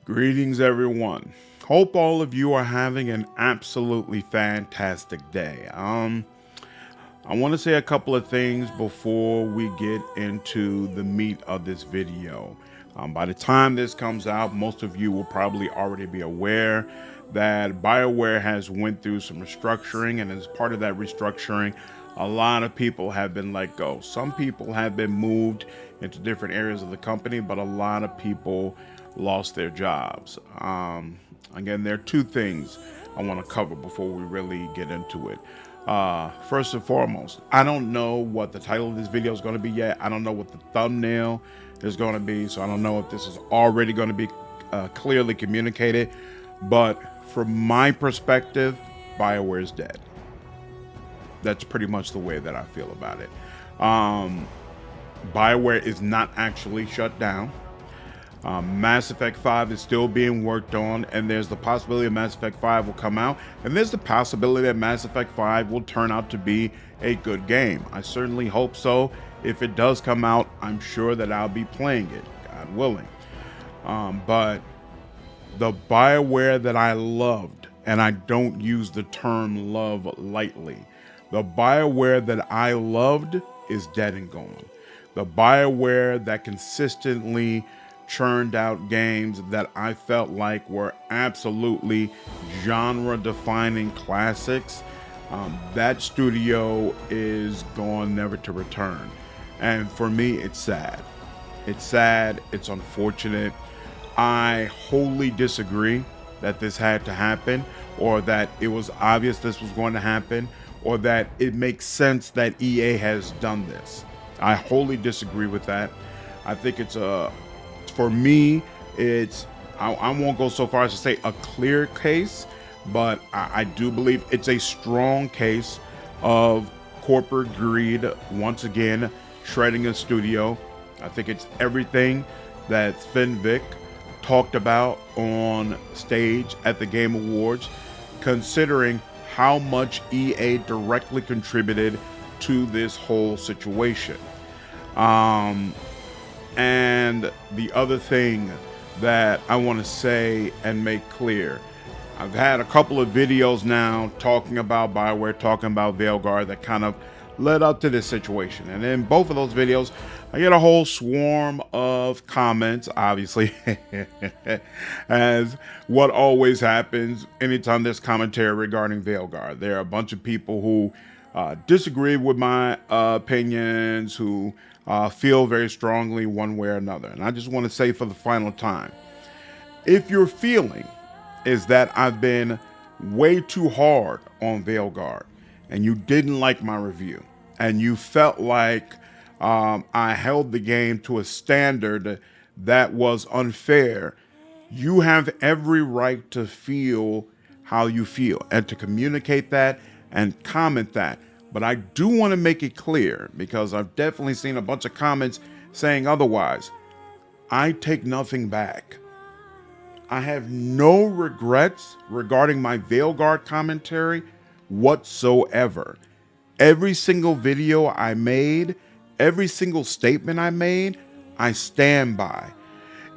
Greetings, everyone. Hope all of you are having an absolutely fantastic day. I want to say a couple of things before we get into the meat of this video. By the time this comes out, most of you will probably already be aware that BioWare has went through some restructuring, and as part of that restructuring, a lot of people have been let go. Some people have been moved into different areas of the company, but a lot of people lost their jobs. Again, there are two things I want to cover before we really get into it. First and foremost, I don't know what the title of this video is going to be yet. I don't know what the thumbnail is going to be, so I don't know if this is already going to be clearly communicated. But from my perspective, Bioware is dead. That's pretty much the way that I feel about it. Bioware is not actually shut down. Mass Effect 5 is still being worked on, and there's the possibility of Mass Effect 5 will come out, and there's the possibility that Mass Effect 5 will turn out to be a good game. I certainly hope so. If it does come out, I'm sure that I'll be playing it, God willing. But the BioWare that I loved, and I don't use the term love lightly, the BioWare that I loved is dead and gone. The BioWare that consistently churned out games that I felt like were absolutely genre-defining classics, that studio is gone, never to return. And for me, it's sad. It's sad. It's unfortunate. I wholly disagree that this had to happen, or that it was obvious this was going to happen, or that it makes sense that EA has done this. I wholly disagree with that. I think for me, I won't go so far as to say a clear case, but I do believe it's a strong case of corporate greed, once again, shredding a studio. I think it's everything that Sven Vick talked about on stage at the Game Awards, considering how much EA directly contributed to this whole situation. And the other thing that I want to say and make clear, I've had a couple of videos now talking about BioWare, talking about Veilguard, that kind of led up to this situation. And in both of those videos, I get a whole swarm of comments, obviously, as what always happens anytime there's commentary regarding Veilguard. There are a bunch of people who disagree with my opinions, who feel very strongly one way or another. And I just want to say for the final time, if your feeling is that I've been way too hard on Veilguard, and you didn't like my review, and you felt like I held the game to a standard that was unfair, you have every right to feel how you feel and to communicate that and comment that. But I do want to make it clear, because I've definitely seen a bunch of comments saying otherwise. I take nothing back. I have no regrets regarding my Veilguard commentary whatsoever. Every single video I made, every single statement I made, I stand by.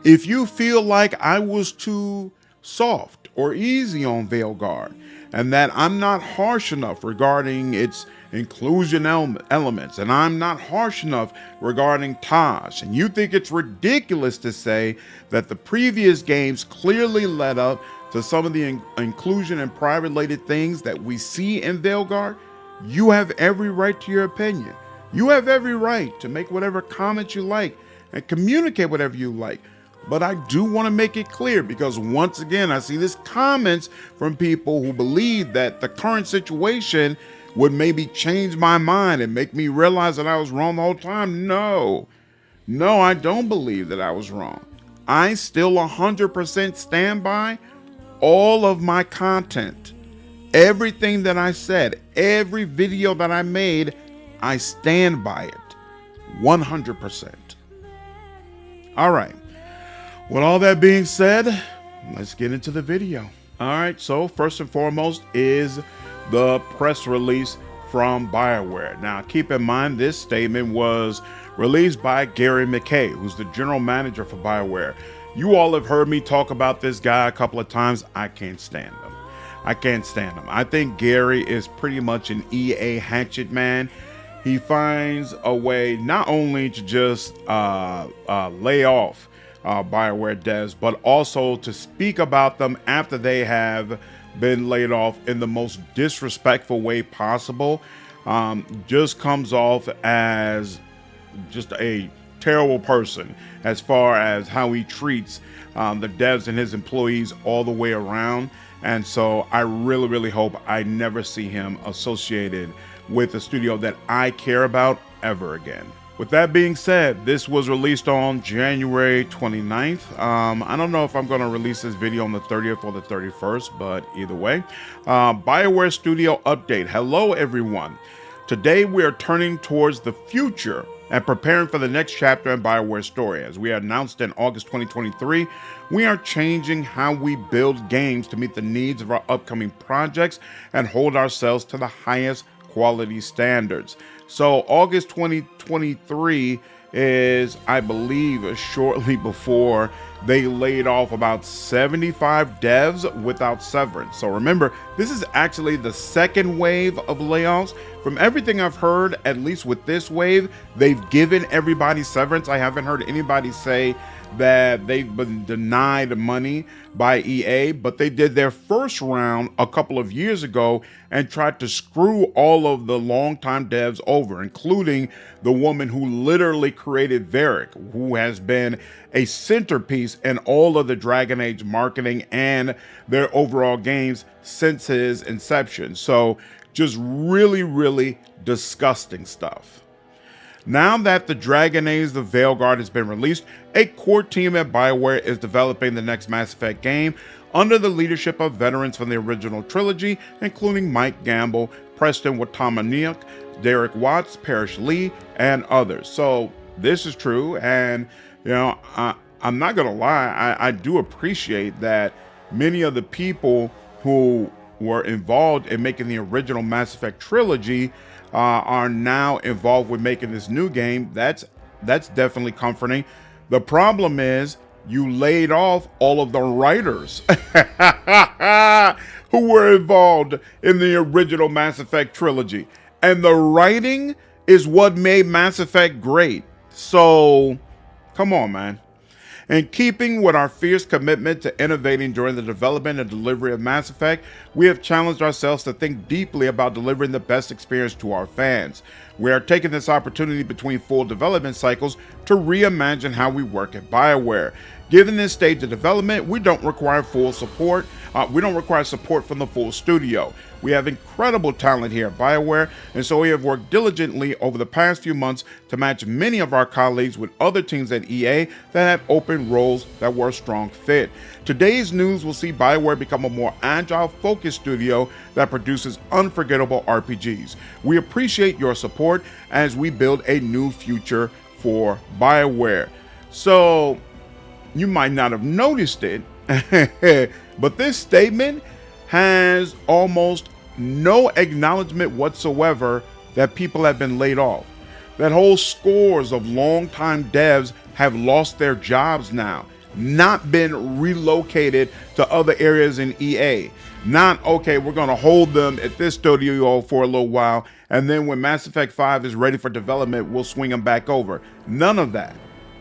If you feel like I was too soft or easy on Veilguard, and that I'm not harsh enough regarding its inclusion elements, and I'm not harsh enough regarding Taj, and you think it's ridiculous to say that the previous games clearly led up to some of the inclusion and pride-related things that we see in Veilguard, you have every right to your opinion. You have every right to make whatever comments you like and communicate whatever you like. But I do want to make it clear, because once again, I see these comments from people who believe that the current situation would maybe change my mind and make me realize that I was wrong the whole time. No, I don't believe that I was wrong. I still 100% stand by all of my content. Everything that I said, every video that I made, I stand by it 100%. All right. With all that being said, let's get into the video. All right, so first and foremost is the press release from BioWare. Now, keep in mind, this statement was released by Gary McKay, who's the general manager for BioWare. You all have heard me talk about this guy a couple of times. I can't stand him. I can't stand him. I think Gary is pretty much an EA hatchet man. He finds a way not only to just lay off Bioware devs, but also to speak about them after they have been laid off in the most disrespectful way possible. Just comes off as just a terrible person as far as how he treats the devs and his employees all the way around. And so I really, really hope I never see him associated with a studio that I care about ever again. With that being said, this was released on January 29th. I don't know if I'm going to release this video on the 30th or the 31st, but either way. BioWare Studio Update. Hello, everyone. Today, we are turning towards the future and preparing for the next chapter in BioWare's story. As we announced in August 2023, we are changing how we build games to meet the needs of our upcoming projects and hold ourselves to the highest quality standards. So August 2023 is, I believe, shortly before they laid off about 75 devs without severance. So remember, this is actually the second wave of layoffs. From everything I've heard, at least with this wave, they've given everybody severance. I haven't heard anybody say that they've been denied money by EA, but they did their first round a couple of years ago and tried to screw all of the longtime devs over, including the woman who literally created Varric, who has been a centerpiece in all of the Dragon Age marketing and their overall games since his inception. So just really, really disgusting stuff. Now that the Dragon Age The Veilguard has been released, a core team at BioWare is developing the next Mass Effect game under the leadership of veterans from the original trilogy, including Mike Gamble, Preston Watamaniuk, Derek Watts, Parrish Lee, and others. So this is true, and I'm not gonna lie, I do appreciate that many of the people who were involved in making the original Mass Effect trilogy are now involved with making this new game. That's definitely comforting. The problem is you laid off all of the writers who were involved in the original Mass Effect trilogy. And the writing is what made Mass Effect great. So come on, man. In keeping with our fierce commitment to innovating during the development and delivery of Mass Effect, we have challenged ourselves to think deeply about delivering the best experience to our fans. We are taking this opportunity between full development cycles to reimagine how we work at BioWare. Given this stage of development, we don't require full support. We don't require support from the full studio. We have incredible talent here at BioWare, and so we have worked diligently over the past few months to match many of our colleagues with other teams at EA that have open roles that were a strong fit. Today's news will see BioWare become a more agile, focused studio that produces unforgettable RPGs. We appreciate your support as we build a new future for BioWare. So, you might not have noticed it, but this statement has almost no acknowledgement whatsoever that people have been laid off. That whole scores of longtime devs have lost their jobs now, not been relocated to other areas in EA. Not, okay, we're going to hold them at this studio for a little while, and then when Mass Effect 5 is ready for development, we'll swing them back over. None of that.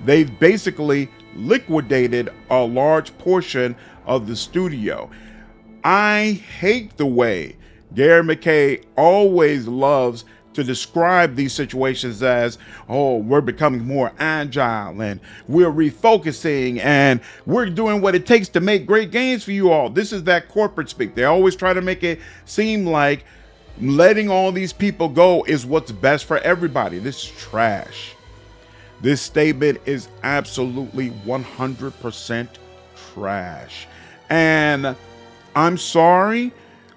They've basically liquidated a large portion of the studio. I hate the way Gary McKay always loves to describe these situations as, oh, we're becoming more agile and we're refocusing and we're doing what it takes to make great games for you all. This is that corporate speak. They always try to make it seem like letting all these people go is what's best for everybody. This is trash. This statement is absolutely 100% trash. And I'm sorry,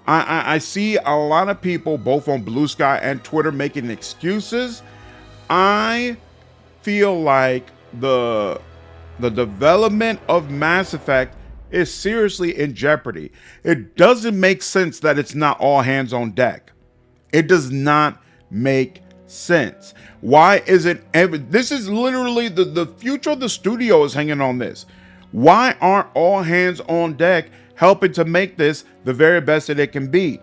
I see a lot of people both on Blue Sky and Twitter making excuses. I feel like the development of Mass Effect is seriously in jeopardy. It doesn't make sense that it's not all hands on deck. It does not make sense. Why is it this is literally the future of the studio is hanging on this. Why aren't all hands on deck helping to make this the very best that it can be?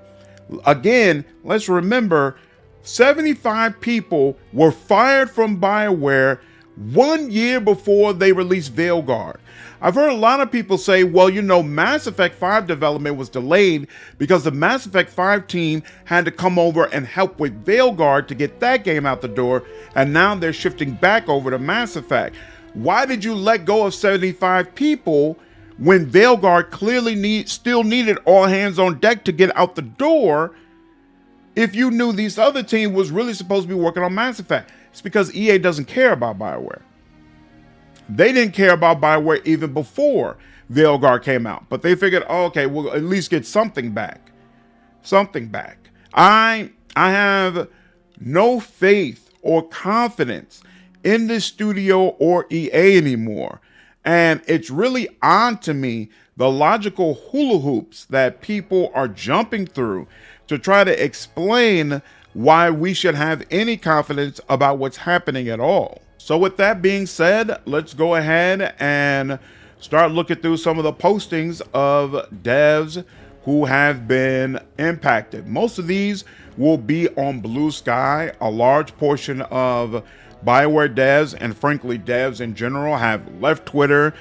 Again, let's remember 75 people were fired from Bioware 1 year before they released Veilguard. I've heard a lot of people say, well, you know, Mass Effect 5 development was delayed because the Mass Effect 5 team had to come over and help with Veilguard to get that game out the door, and now they're shifting back over to Mass Effect. Why did you let go of 75 people when Veilguard clearly still needed all hands on deck to get out the door if you knew these other team was really supposed to be working on Mass Effect? It's because EA doesn't care about Bioware. They didn't care about Bioware even before Veilguard came out, but they figured, oh, okay, we'll at least get something back. Something back. I have no faith or confidence in this studio or EA anymore. And it's really odd to me the logical hula hoops that people are jumping through to try to explain why we should have any confidence about what's happening at all. So with that being said, let's go ahead and start looking through some of the postings of devs who have been impacted. Most of these will be on Blue Sky. A large portion of Bioware devs and frankly devs in general have left Twitter.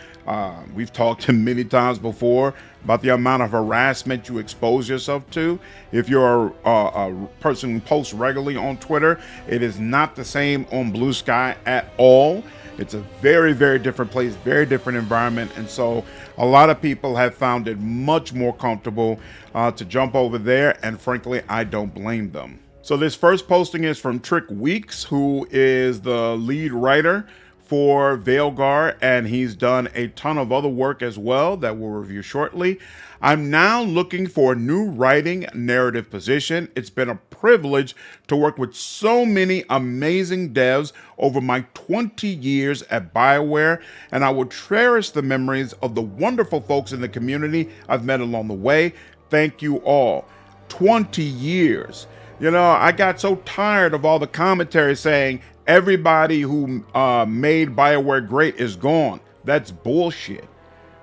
We've talked to many times before about the amount of harassment you expose yourself to. If you're a person who posts regularly on Twitter, it is not the same on Blue Sky at all. It's a very, very different place, very different environment. And so a lot of people have found it much more comfortable to jump over there. And frankly, I don't blame them. So this first posting is from Trick Weeks, who is the lead writer for Veilguard, and he's done a ton of other work as well that we'll review shortly. I'm now looking for a new writing narrative position. It's been a privilege to work with so many amazing devs over my 20 years at Bioware, and I will cherish the memories of the wonderful folks in the community I've met along the way. Thank you all. 20 years. You know, I got so tired of all the commentary saying everybody who made Bioware great is gone. That's bullshit.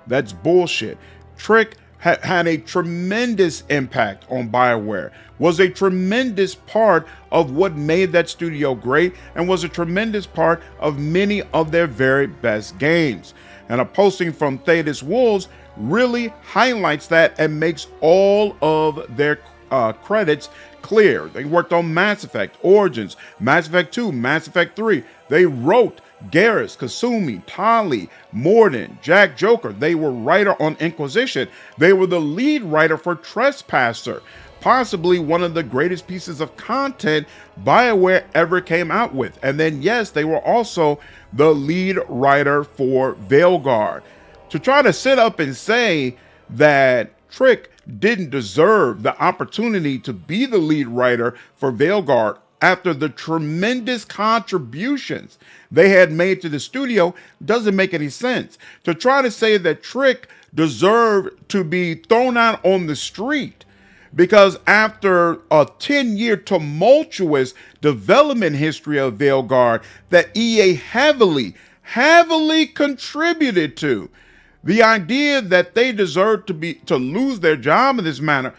That's bullshit. Trick had a tremendous impact on Bioware, was a tremendous part of what made that studio great, and was a tremendous part of many of their very best games. And a posting from Thetis Wolves really highlights that and makes all of their credits clear. They worked on Mass Effect, Origins, Mass Effect 2, Mass Effect 3. They wrote Garrus, Kasumi, Tali, Morden, Jack Joker. They were writer on Inquisition. They were the lead writer for Trespasser, possibly one of the greatest pieces of content Bioware ever came out with. And then, yes, they were also the lead writer for Veilguard. To try to sit up and say that Trick didn't deserve the opportunity to be the lead writer for Veilguard after the tremendous contributions they had made to the studio doesn't make any sense. To try to say that Trick deserved to be thrown out on the street because after a 10-year tumultuous development history of Veilguard that EA heavily contributed to, the idea that they deserve to lose their job in this manner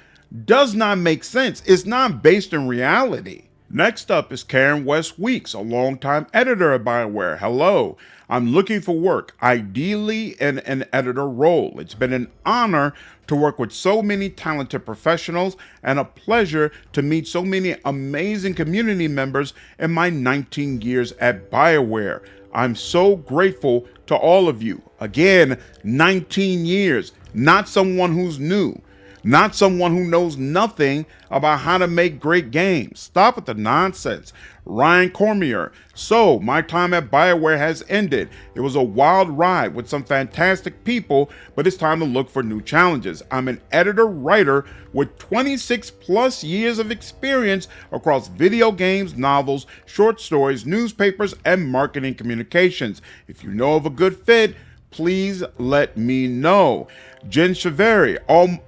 does not make sense. It's not based in reality. Next up is Karen West Weeks, a longtime editor at Bioware. Hello, I'm looking for work, ideally in an editor role. It's been an honor to work with so many talented professionals and a pleasure to meet so many amazing community members in my 19 years at Bioware. I'm so grateful to all of you. Again, 19 years, not someone who's new, not someone who knows nothing about how to make great games. Stop with the nonsense. Ryan Cormier. So, my time at Bioware has ended. It was a wild ride with some fantastic people, but it's time to look for new challenges. I'm an editor-writer with 26 plus years of experience across video games, novels, short stories, newspapers, and marketing communications. If you know of a good fit, please let me know. Jen Chaveri,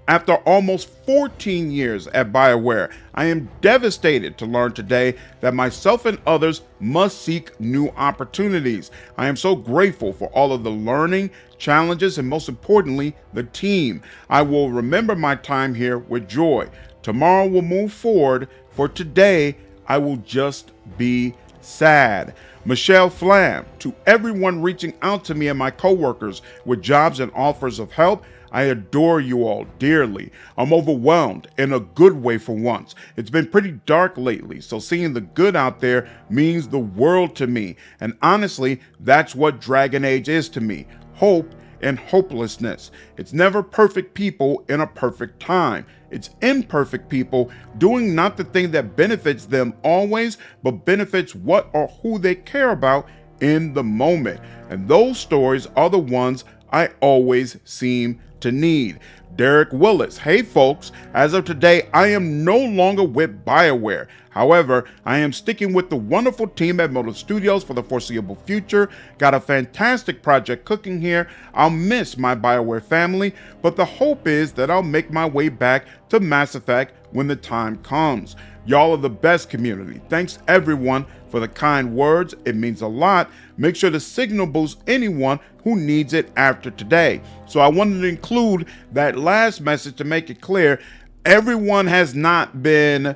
after almost 14 years at Bioware, I am devastated to learn today that myself and others must seek new opportunities. I am so grateful for all of the learning, challenges, and most importantly, the team. I will remember my time here with joy. Tomorrow will move forward. For today, I will just be sad. Michelle Flam, to everyone reaching out to me and my coworkers with jobs and offers of help, I adore you all dearly. I'm overwhelmed in a good way for once. It's been pretty dark lately, so seeing the good out there means the world to me. And honestly, that's what Dragon Age is to me. Hope and hopelessness. It's never perfect people in a perfect time. It's imperfect people doing not the thing that benefits them always, but benefits what or who they care about in the moment. And those stories are the ones I always seem to need. Derek Willis, hey folks, as of today, I am no longer with Bioware. However, I am sticking with the wonderful team at Motor Studios for the foreseeable future. Got a fantastic project cooking here. I'll miss my Bioware family, but the hope is that I'll make my way back to Mass Effect when the time comes. Y'all are the best community. Thanks everyone for the kind words. It means a lot. Make sure to signal boost anyone who needs it after today. So I wanted to include that last message to make it clear. Everyone has not been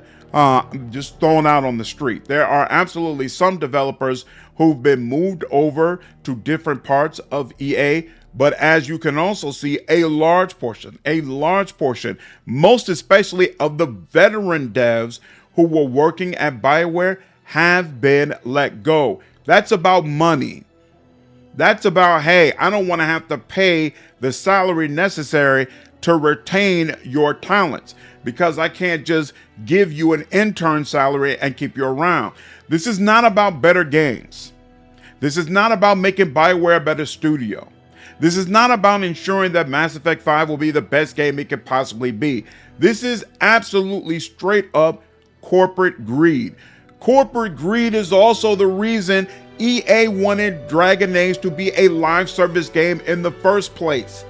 just thrown out on the street. There are absolutely some developers who've been moved over to different parts of EA. But as you can also see, a large portion, most especially of the veteran devs who were working at Bioware have been let go. That's about money. That's about, hey, I don't want to have to pay the salary necessary to retain your talents because I can't just give you an intern salary and keep you around. This is not about better games. This is not about making Bioware a better studio. This is not about ensuring that Mass Effect 5 will be the best game it could possibly be. This is absolutely straight up corporate greed. Corporate greed is also the reason EA wanted Dragon Age to be a live service game in the first place.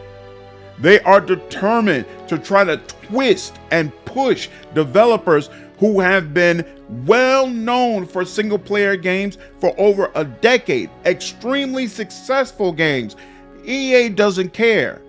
They are determined to try to twist and push developers who have been well known for single player games for over a decade, extremely successful games. EA doesn't care.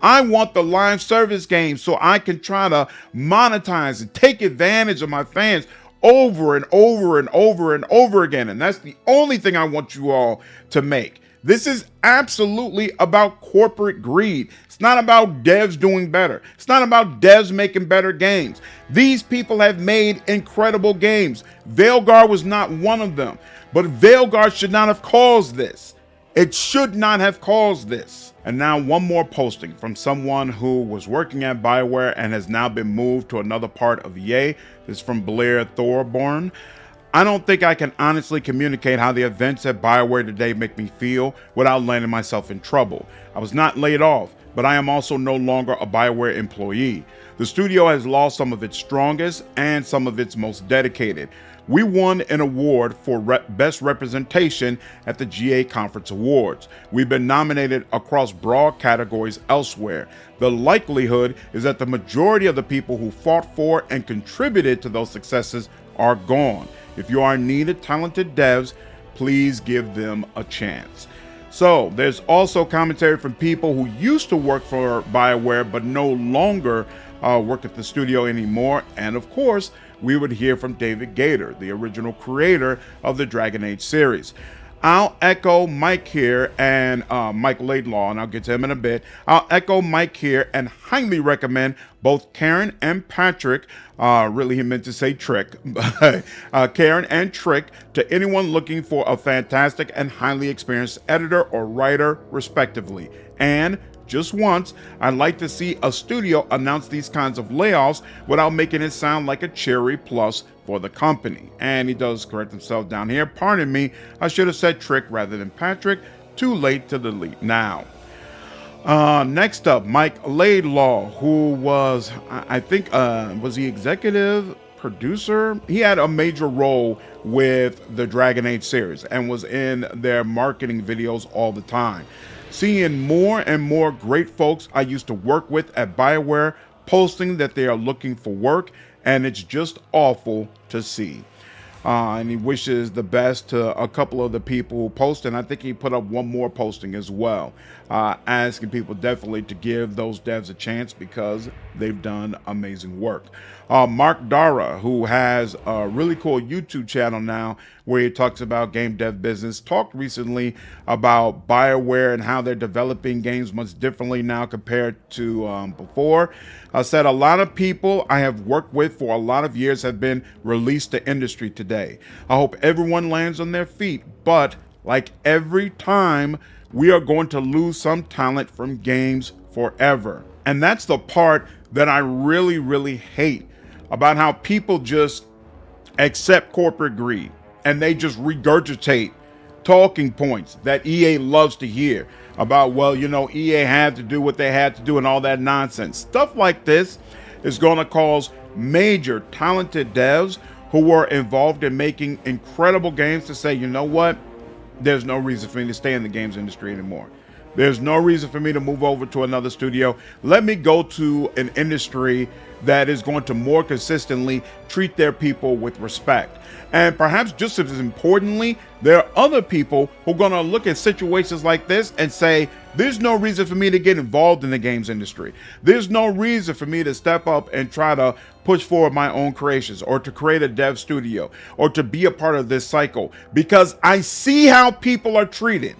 I want the live service game so I can try to monetize and take advantage of my fans over and over and over and over again. And that's the only thing I want you all to make. This is absolutely about corporate greed. It's not about devs doing better. It's not about devs making better games. These people have made incredible games. Veilguard was not one of them, but Veilguard should not have caused this. It should not have caused this. And now one more posting from someone who was working at Bioware and has now been moved to another part of EA. This is from Blair Thorborn. I don't think I can honestly communicate how the events at Bioware today make me feel without landing myself in trouble. I was not laid off, but I am also no longer a Bioware employee. The studio has lost some of its strongest and some of its most dedicated. We won an award for Best Representation at the GA Conference Awards. We've been nominated across broad categories elsewhere. The likelihood is that the majority of the people who fought for and contributed to those successes are gone. If you are in need of talented devs, please give them a chance. So there's also commentary from people who used to work for Bioware but no longer work at the studio anymore. And of course, we would hear from David Gator, the original creator of the Dragon Age series. I'll echo Mike here and Mike Laidlaw, and I'll get to him in a bit. I'll echo Mike here and highly recommend both Karen and Patrick, really he meant to say Trick, Karen and Trick, to anyone looking for a fantastic and highly experienced editor or writer, respectively. And just once, I'd like to see a studio announce these kinds of layoffs without making it sound like a cherry plus for the company. And he does correct himself down here. Pardon me, I should have said Trick rather than Patrick. Too late to delete now. Next up, Mike Laidlaw, who was, I think, was he executive producer? He had a major role with the Dragon Age series and was in their marketing videos all the time. Seeing more and more great folks I used to work with at Bioware posting that they are looking for work, and it's just awful to see. And he wishes the best to a couple of the people who posted. And I think he put up one more posting as well, asking people definitely to give those devs a chance because they've done amazing work. Mark Dara, who has a really cool YouTube channel now where he talks about game dev business, talked recently about BioWare and how they're developing games much differently now compared to before. Said a lot of people I have worked with for a lot of years have been released to industry today. I hope everyone lands on their feet, but like every time, we are going to lose some talent from games forever. And that's the part that I really, really hate about how people just accept corporate greed and they just regurgitate talking points that EA loves to hear about, well, you know, EA had to do what they had to do and all that nonsense. Stuff like this is going to cause major talented devs who are involved in making incredible games to say, you know what, there's no reason for me to stay in the games industry anymore. There's no reason for me to move over to another studio. Let me go to an industry that is going to more consistently treat their people with respect. And perhaps just as importantly, there are other people who are going to look at situations like this and say, there's no reason for me to get involved in the games industry. There's no reason for me to step up and try to push forward my own creations or to create a dev studio or to be a part of this cycle because I see how people are treated.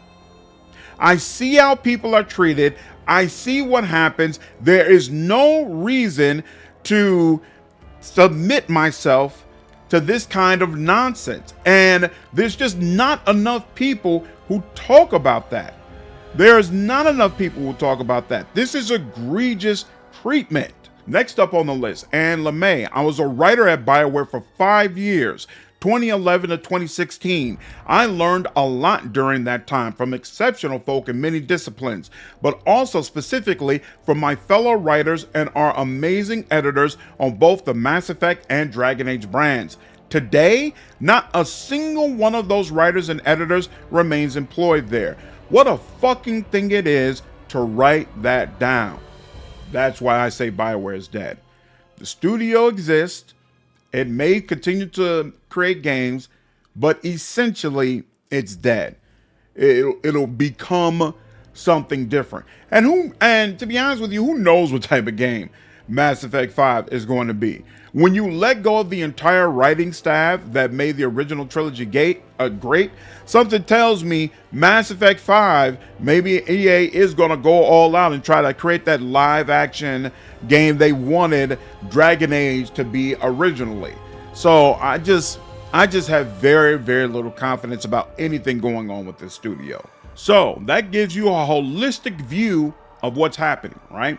I see how people are treated. I see what happens. There is no reason to submit myself to this kind of nonsense. And there's just not enough people who talk about that. There's not enough people who talk about that. This is egregious treatment. Next up on the list, Anne LeMay. I was a writer at BioWare for 5 years. 2011 to 2016. I learned a lot during that time from exceptional folk in many disciplines, but also specifically from my fellow writers and our amazing editors on both the Mass Effect and Dragon Age brands. Today, not a single one of those writers and editors remains employed there. What a fucking thing it is to write that down. That's why I say BioWare is dead. The studio exists. It may continue to create games, but essentially it's dead. It'll become something different. And to be honest with you, who knows what type of game Mass Effect 5 is going to be? When you let go of the entire writing staff that made the original trilogy great, something tells me Mass Effect 5, maybe EA is going to go all out and try to create that live action game they wanted Dragon Age to be originally. So I just have very, very little confidence about anything going on with this studio. So that gives you a holistic view of what's happening, right?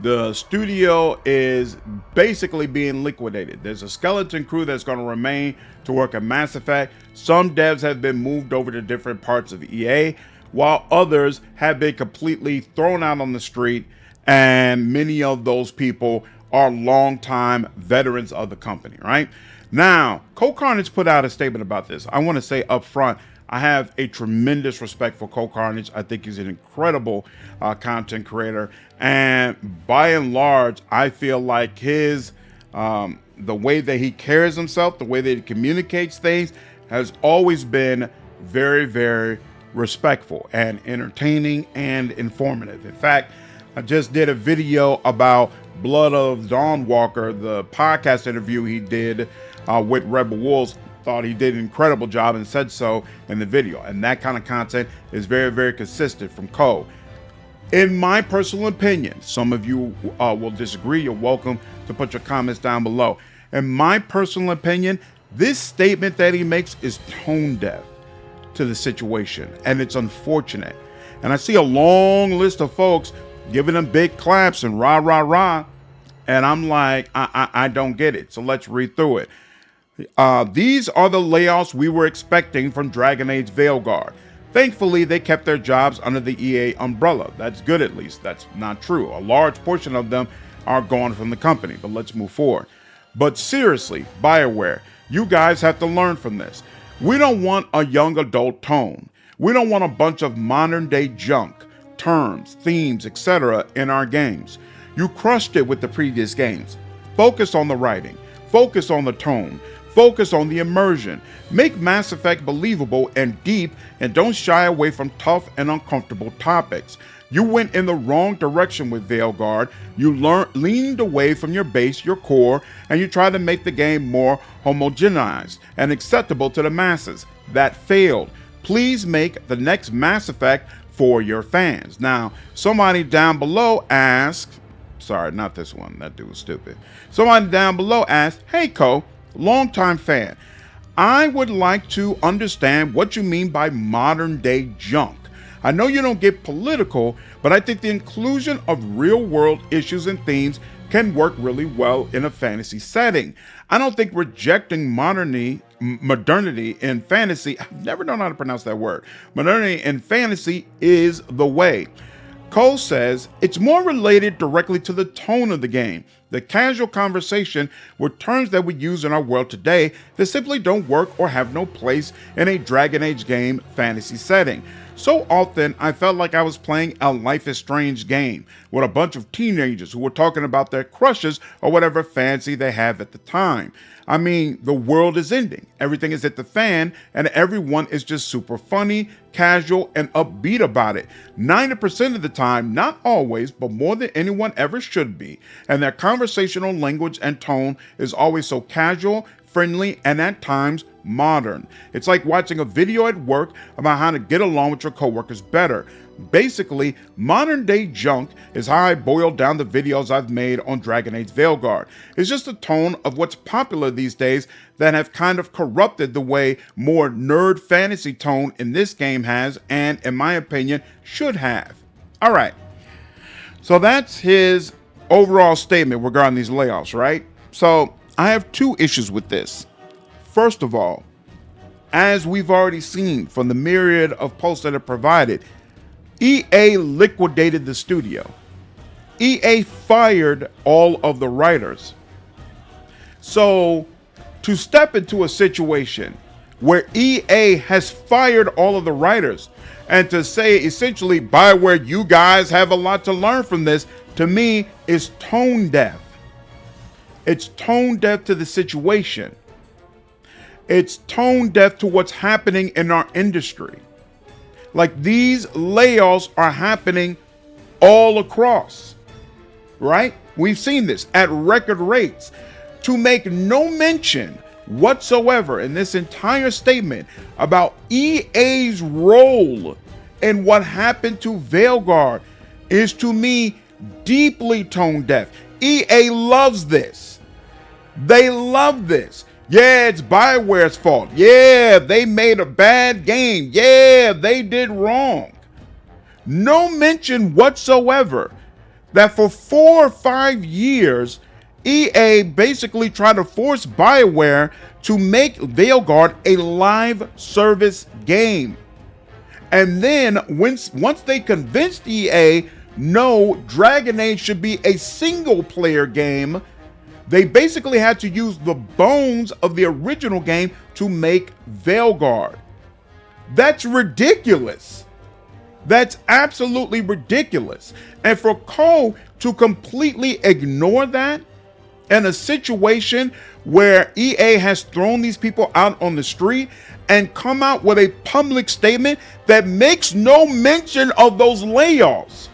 The studio is basically being liquidated. There's a skeleton crew that's going to remain to work at Mass Effect. Some devs have been moved over to different parts of EA, while others have been completely thrown out on the street, and many of those people are longtime veterans of the company, right? Now, Cohh Carnage put out a statement about this. I want to say up front, I have a tremendous respect for Cohh Carnage. I think he's an incredible content creator. And by and large, I feel like his, the way that he carries himself, the way that he communicates things has always been very, very respectful and entertaining and informative. In fact, I just did a video about Blood of Dawnwalker, the podcast interview he did with Rebel Wolves. Thought he did an incredible job and said so in the video. And that kind of content is very, very consistent from Cohh. In my personal opinion, some of you will disagree. You're welcome to put your comments down below. In my personal opinion, this statement that he makes is tone deaf to the situation, and it's unfortunate. And I see a long list of folks giving them big claps and rah, rah, rah. And I'm like, I don't get it. So let's read through it. These are the layoffs we were expecting from Dragon Age Veilguard. Thankfully, they kept their jobs under the EA umbrella. That's good, at least. That's not true. A large portion of them are gone from the company, but let's move forward. But seriously, BioWare, you guys have to learn from this. We don't want a young adult tone. We don't want a bunch of modern day junk. terms, themes, etc. in our games. You crushed it with the previous games. Focus on the writing, focus on the tone, focus on the immersion. Make Mass Effect believable and deep, and don't shy away from tough and uncomfortable topics. You went in the wrong direction with Veilguard. You leaned away from your base, your core, and you tried to make the game more homogenized and acceptable to the masses. That failed. Please make the next Mass Effect for your fans. Now, somebody down below asked, sorry, not this one, that dude was stupid. Somebody down below asked, hey Cohh, longtime fan, I would like to understand what you mean by modern day junk. I know you don't get political, but I think the inclusion of real world issues and themes can work really well in a fantasy setting. I don't think rejecting modernity in fantasy, I've never known how to pronounce that word, modernity in fantasy is the way. Cohh says, it's more related directly to the tone of the game, the casual conversation with terms that we use in our world today that simply don't work or have no place in a Dragon Age game fantasy setting. So often, I felt like I was playing a Life is Strange game with a bunch of teenagers who were talking about their crushes or whatever fancy they have at the time. I mean, the world is ending, everything is at the fan, and everyone is just super funny, casual, and upbeat about it. 90% of the time, not always, but more than anyone ever should be. And their conversational language and tone is always so casual, friendly, and at times modern. It's like watching a video at work about how to get along with your coworkers better. Basically, modern day junk is how I boil down the videos I've made on Dragon Age Veilguard. It's just a tone of what's popular these days that have kind of corrupted the way more nerd fantasy tone in this game has, and in my opinion, should have. All right, so that's his overall statement regarding these layoffs, right? So I have two issues with this. First of all, as we've already seen from the myriad of posts that are provided, EA liquidated the studio. EA fired all of the writers. So to step into a situation where EA has fired all of the writers and to say essentially, Bioware, you guys have a lot to learn from this, to me is tone deaf. It's tone deaf to the situation. It's tone deaf to what's happening in our industry. Like, these layoffs are happening all across, right? We've seen this at record rates. To make no mention whatsoever in this entire statement about EA's role in what happened to Veilguard is, to me, deeply tone deaf. EA loves this. They love this. Yeah, it's Bioware's fault. Yeah, they made a bad game. Yeah, they did wrong. No mention whatsoever that for 4 or 5 years, EA basically tried to force Bioware to make Veilguard a live service game. And then once they convinced EA, no, Dragon Age should be a single player game, they basically had to use the bones of the original game to make Veilguard. That's ridiculous. That's absolutely ridiculous. And for Cohh to completely ignore that in a situation where EA has thrown these people out on the street and come out with a public statement that makes no mention of those layoffs,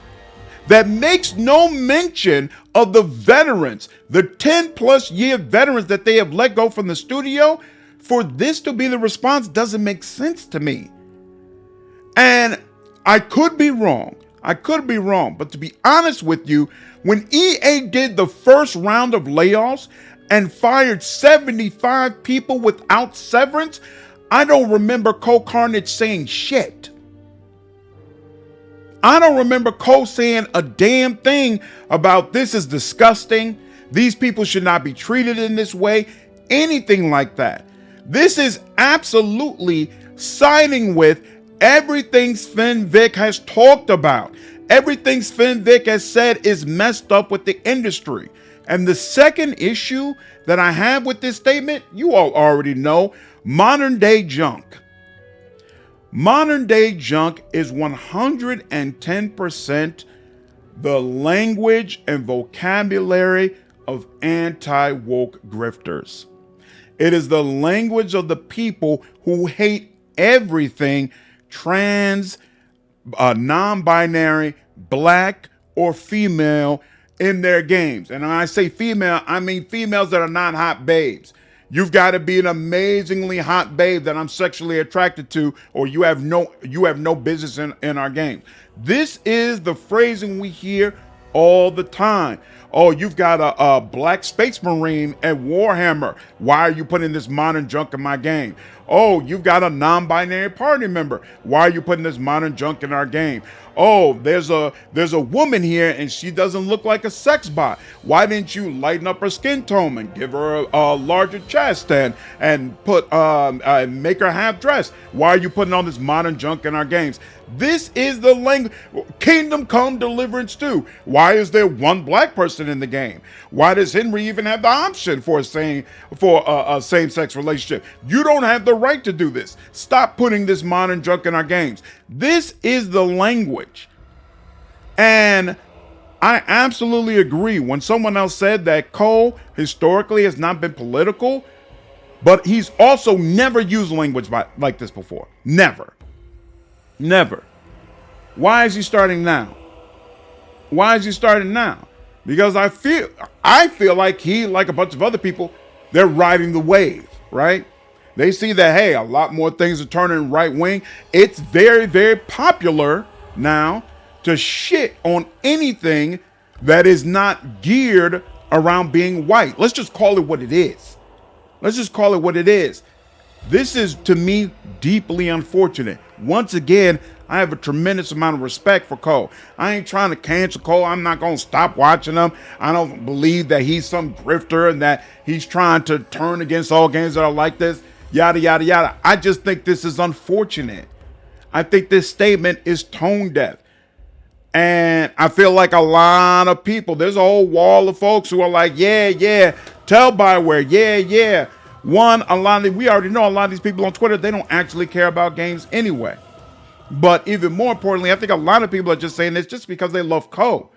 that makes no mention of the veterans, the 10+ year veterans that they have let go from the studio, for this to be the response doesn't make sense to me. And I could be wrong. But to be honest with you, when EA did the first round of layoffs and fired 75 people without severance, I don't remember Carnage saying shit. I don't remember Cohh saying a damn thing about this is disgusting, these people should not be treated in this way, anything like that. This is absolutely siding with everything Sven Vic has talked about. Everything Sven Vic has said is messed up with the industry. And the second issue that I have with this statement, you all already know, modern day junk. Modern day junk is 110% the language and vocabulary of anti-woke grifters. It is the language of the people who hate everything trans, non-binary, black, or female in their games. And when I say female, I mean females that are not hot babes. You've got to be an amazingly hot babe that I'm sexually attracted to, or you have no business in our game. This is the phrasing we hear all the time. Oh, you've got a black space marine at Warhammer. Why are you putting this modern junk in my game? Oh, you've got a non-binary party member. Why are you putting this modern junk in our game? Oh, there's a woman here and she doesn't look like a sex bot. Why didn't you lighten up her skin tone and give her a larger chest and put make her half dressed? Why are you putting all this modern junk in our games? This is the language. Kingdom Come Deliverance 2. Why is there one black person in the game? Why does Henry even have the option for a same-sex relationship? You don't have the right to do this. Stop putting this modern junk in our games. This is the language. And I absolutely agree when someone else said that Cohh historically has not been political, but he's also never used language like this before. Never. Never. Why is he starting now? Why is he starting now? Because I feel like he, like a bunch of other people, they're riding the wave, right? They see that, hey, a lot more things are turning right wing. It's very, very popular now to shit on anything that is not geared around being white. Let's just call it what it is. Let's just call it what it is. This is, to me, deeply unfortunate. Once again, I have a tremendous amount of respect for Cohh. I ain't trying to cancel Cohh. I'm not going to stop watching him. I don't believe that he's some grifter and that he's trying to turn against all games that are like this, yada, yada, yada. I just think this is unfortunate. I think this statement is tone deaf. And I feel like a lot of people, there's a whole wall of folks who are like, yeah, tell Bioware, yeah. We already know a lot of these people on Twitter, they don't actually care about games anyway. But even more importantly, I think a lot of people are just saying this just because they love Cohh.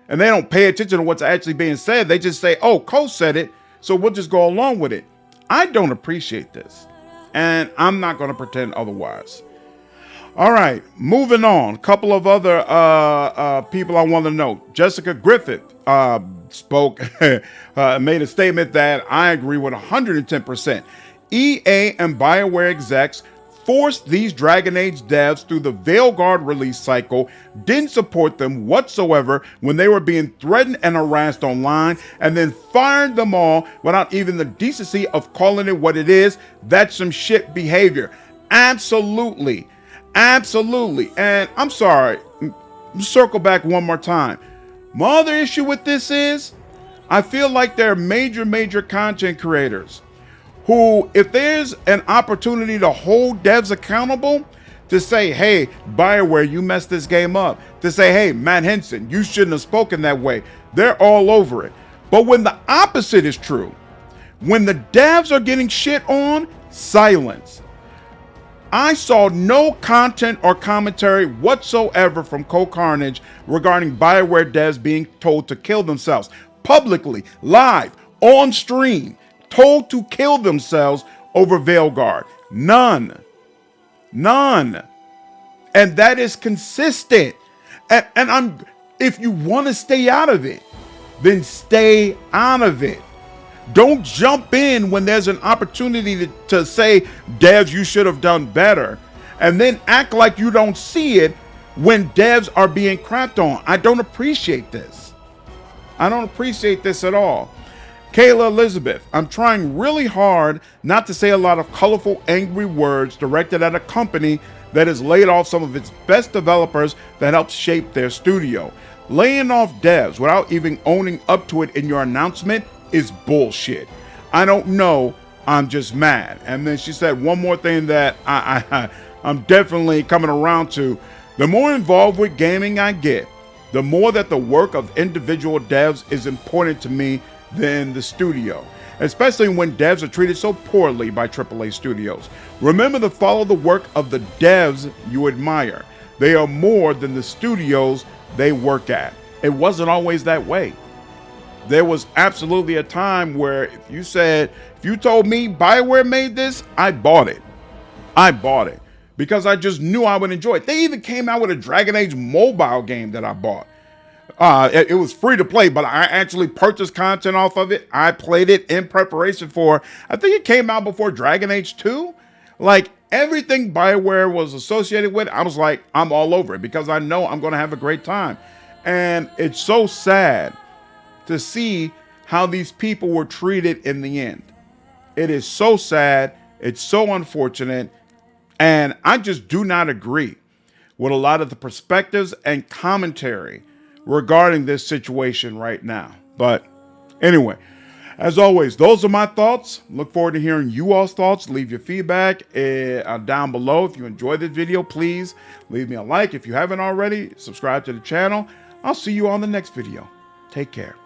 And they don't pay attention to what's actually being said. They just say, oh, Cohh said it, so we'll just go along with it. I don't appreciate this. And I'm not going to pretend otherwise. All right, moving on. A couple of other people I want to note. Jessica Griffith spoke, made a statement that I agree with 110%. EA and Bioware execs forced these Dragon Age devs through the Veilguard release cycle, didn't support them whatsoever when they were being threatened and harassed online, and then fired them all without even the decency of calling it what it is. That's some shit behavior. Absolutely. And I'm sorry, circle back one more time. My other issue with this is I feel like there are major content creators who, if there's an opportunity to hold devs accountable, to say, hey, Bioware, you messed this game up. To say, hey, Matt Henson, you shouldn't have spoken that way. They're all over it. But when the opposite is true, when the devs are getting shit on, silence. I saw no content or commentary whatsoever from Carnage regarding Bioware devs being told to kill themselves. Publicly, live, on stream, told to kill themselves over Veilguard. None. And that is consistent. And if you want to stay out of it, then stay out of it. Don't jump in when there's an opportunity to say, devs, you should have done better, and then act like you don't see it when devs are being crapped on. I don't appreciate this. I don't appreciate this at all. Kayla Elizabeth, I'm trying really hard not to say a lot of colorful, angry words directed at a company that has laid off some of its best developers that helped shape their studio. Laying off devs without even owning up to it in your announcement is bullshit. I don't know. I'm just mad. And then she said one more thing that I'm definitely coming around to. The more involved with gaming I get, the more that the work of individual devs is important to me than the studio, especially when devs are treated so poorly by AAA studios. Remember to follow the work of the devs you admire. They are more than the studios they work at. It wasn't always that way. There was absolutely a time where if you told me Bioware made this, I bought it. I bought it because I just knew I would enjoy it. They even came out with a Dragon Age mobile game that I bought. It was free to play, but I actually purchased content off of it. I played it in preparation for, I think it came out before Dragon Age 2. Like everything Bioware was associated with, I was like, I'm all over it because I know I'm going to have a great time. And it's so sad to see how these people were treated in the end. It is so sad. It's so unfortunate. And I just do not agree with a lot of the perspectives and commentary regarding this situation right now. But anyway, as always, those are my thoughts. Look forward to hearing you all's thoughts. Leave your feedback down below. If you enjoyed this video, please leave me a like. If you haven't already, subscribe to the channel. I'll see you on the next video. Take care.